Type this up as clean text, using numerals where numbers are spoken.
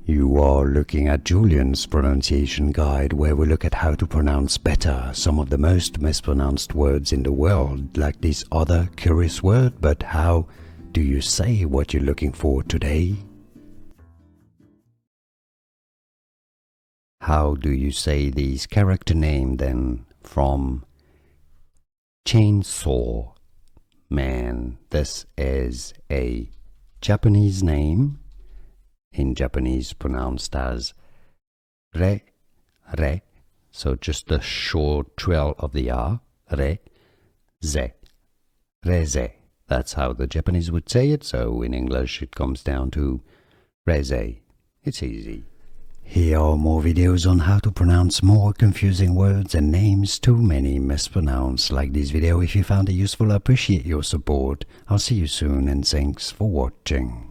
You are looking at Julian's pronunciation guide, where we look at how to pronounce better some of the most mispronounced words in the world, like this other curious word. But how do you say what you're looking for today? How do you say this character name then? From chainsaw man. This is a Japanese name, in Japanese pronounced as re, re, so just the short trill of the R, re, ze, reze. That's how the Japanese would say it, so in English it comes down to reze. It's easy. Here are more videos on how to pronounce more confusing words and names too many mispronounced. Like this video if you found it useful. I appreciate your support. I'll see you soon and thanks for watching.